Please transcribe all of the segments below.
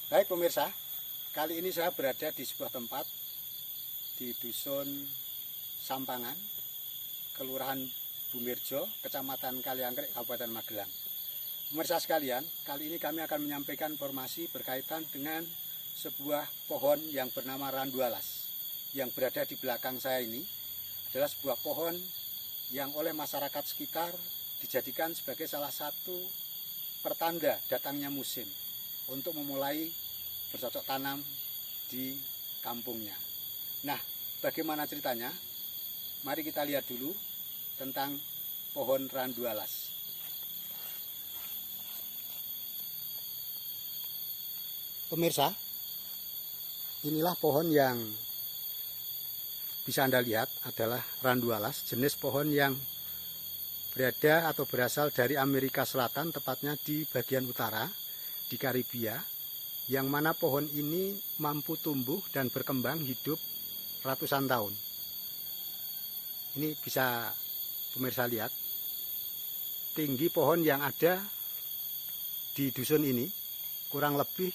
Baik pemirsa, kali ini saya berada di sebuah tempat di Dusun Sampangan, Kelurahan Bumirjo, Kecamatan Kaliangkrek, Kabupaten Magelang. Pemirsa sekalian, kali ini kami akan menyampaikan informasi berkaitan dengan sebuah pohon yang bernama randu alas. Yang berada di belakang saya ini adalah sebuah pohon yang oleh masyarakat sekitar dijadikan sebagai salah satu pertanda datangnya musim untuk memulai bercocok tanam di kampungnya. Nah, bagaimana ceritanya? Mari kita lihat dulu tentang pohon randu alas. Pemirsa, inilah pohon yang bisa Anda lihat adalah randu alas, jenis pohon yang berada atau berasal dari Amerika Selatan, tepatnya di bagian utara, di Karibia, yang mana pohon ini mampu tumbuh dan berkembang hidup ratusan tahun. Ini bisa pemirsa lihat, tinggi pohon yang ada di dusun ini kurang lebih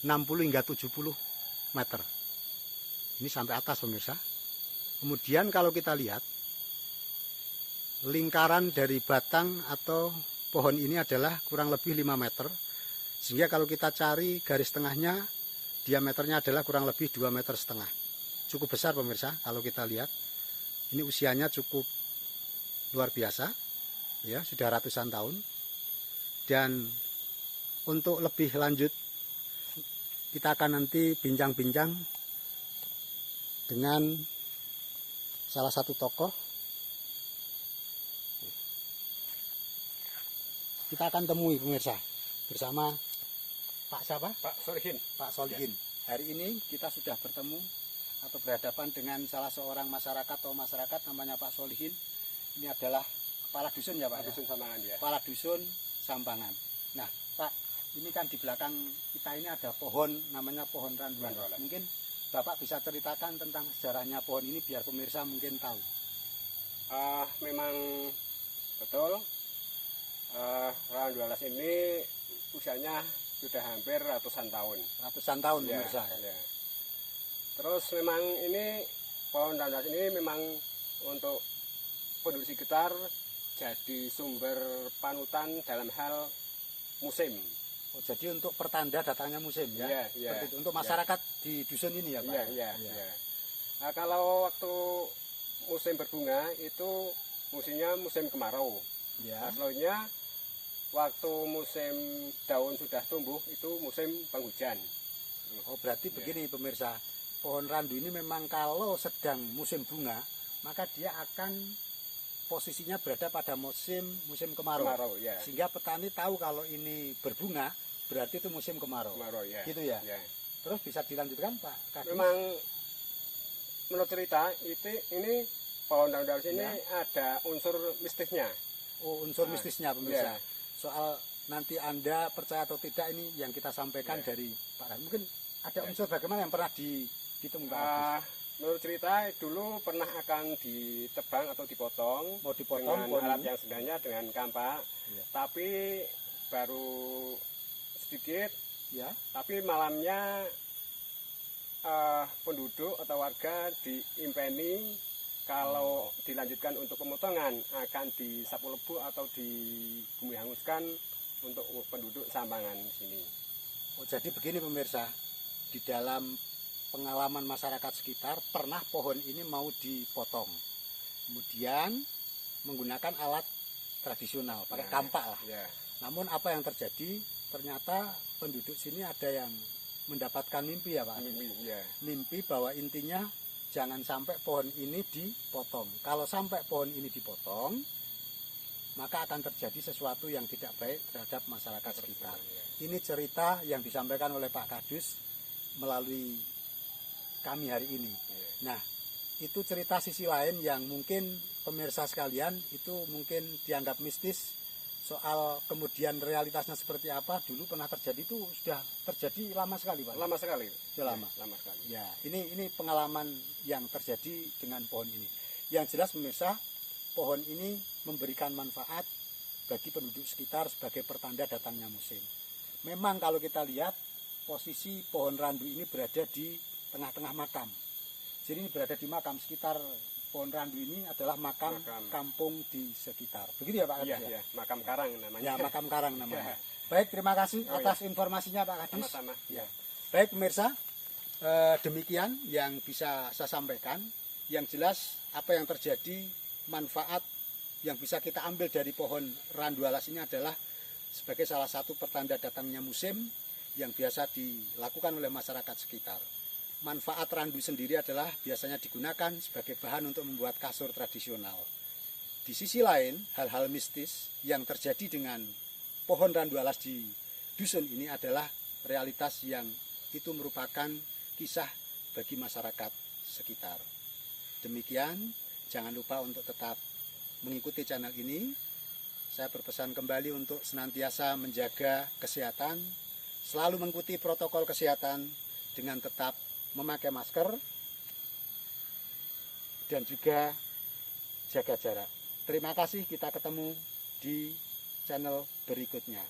60 hingga 70 meter. Ini sampai atas pemirsa. Kemudian kalau kita lihat, lingkaran dari batang atau pohon ini adalah kurang lebih 5 meter. Sehingga kalau kita cari garis tengahnya, diameternya adalah kurang lebih 2,5 meter. Cukup besar pemirsa kalau kita lihat. Ini usianya cukup luar biasa, ya, sudah ratusan tahun. Dan untuk lebih lanjut, kita akan nanti bincang-bincang dengan salah satu tokoh. Kita akan temui pemirsa bersama Pak siapa? Pak Solihin. Pak Solihin. Ya. Hari ini kita sudah bertemu atau berhadapan dengan salah seorang masyarakat atau masyarakat namanya Pak Solihin. Ini adalah kepala dusun ya Pak? Dusun Sampangan ya. Kepala dusun Sampangan. Nah Pak, ini kan di belakang kita ini ada pohon namanya pohon randu alas. Mungkin Bapak bisa ceritakan tentang sejarahnya pohon ini biar pemirsa mungkin tahu. Memang betul. Randu alas ini usianya sudah hampir ratusan tahun. Ratusan tahun Ya, pemirsa. ya. Terus memang ini pohon randu alas ini memang untuk penduduk sekitar jadi sumber panutan dalam hal musim. Oh, jadi untuk pertanda datangnya musim ya? Ya, ya. Seperti itu. Untuk masyarakat di dusun ini ya Pak? Iya, iya, iya. Nah, kalau waktu musim berbunga itu musimnya musim kemarau. Ya. Nah, selanjutnya waktu musim daun sudah tumbuh itu musim penghujan. Oh, berarti begini pemirsa, pohon randu ini memang kalau sedang musim bunga, maka dia akan posisinya berada pada musim kemarau. Ya. Sehingga petani tahu kalau ini berbunga, berarti itu musim kemarau. Ya. Gitu ya? Ya. Terus bisa dilanjutkan Pak Kadis? Memang menurut cerita ini pohon randu alas ini ya, ada unsur mistisnya. Oh, unsur mistisnya pemirsa. Ya. Soal nanti Anda percaya atau tidak ini yang kita sampaikan dari Pak Kadis. Mungkin ada unsur bagaimana yang pernah ditemukan Pak Kadis? Menurut cerita dulu pernah akan ditebang atau dipotong, Mau dipotong dengan alat yang sederhana dengan kampak, ya, tapi baru sedikit, ya, tapi malamnya penduduk atau warga diimpeni kalau dilanjutkan untuk pemotongan akan disapu lebu atau dibumi hanguskan untuk penduduk Sampangan sini. Oh, jadi begini pemirsa, di dalam pengalaman masyarakat sekitar pernah pohon ini mau dipotong, kemudian menggunakan alat tradisional, pakai kampak lah. Ya. Namun apa yang terjadi? Ternyata penduduk sini ada yang mendapatkan mimpi ya Pak. Ya. Mimpi bahwa intinya jangan sampai pohon ini dipotong. Kalau sampai pohon ini dipotong, maka akan terjadi sesuatu yang tidak baik terhadap masyarakat sekitar. Ini cerita yang disampaikan oleh Pak Kadus melalui kami hari ini. Nah, itu cerita sisi lain yang mungkin pemirsa sekalian itu mungkin dianggap mistis. Soal kemudian realitasnya seperti apa dulu pernah terjadi itu sudah terjadi lama sekali Pak. Lama sekali. Sudah lama. Lama sekali. Ya, ini pengalaman yang terjadi dengan pohon ini. Yang jelas pemirsa, pohon ini memberikan manfaat bagi penduduk sekitar sebagai pertanda datangnya musim. Memang kalau kita lihat posisi pohon randu ini berada di tengah-tengah makam. Jadi ini berada di makam, sekitar pohon randu ini adalah makam kampung di sekitar. Begitu ya Pak Kades? Iya, makam karang namanya. Ya, makam karang namanya. Ya. Baik, terima kasih atas informasinya Pak Kades. Sama-sama. Ya. Baik pemirsa, demikian yang bisa saya sampaikan. Yang jelas apa yang terjadi, manfaat yang bisa kita ambil dari pohon randu alas ini adalah sebagai salah satu pertanda datangnya musim yang biasa dilakukan oleh masyarakat sekitar. Manfaat randu sendiri adalah biasanya digunakan sebagai bahan untuk membuat kasur tradisional. Di sisi lain, hal-hal mistis yang terjadi dengan pohon randu alas di dusun ini adalah realitas yang itu merupakan kisah bagi masyarakat sekitar. Demikian, jangan lupa untuk tetap mengikuti channel ini. Saya berpesan kembali untuk senantiasa menjaga kesehatan, selalu mengikuti protokol kesehatan dengan tetap memakai masker dan juga jaga jarak. Terima kasih, kita ketemu di channel berikutnya.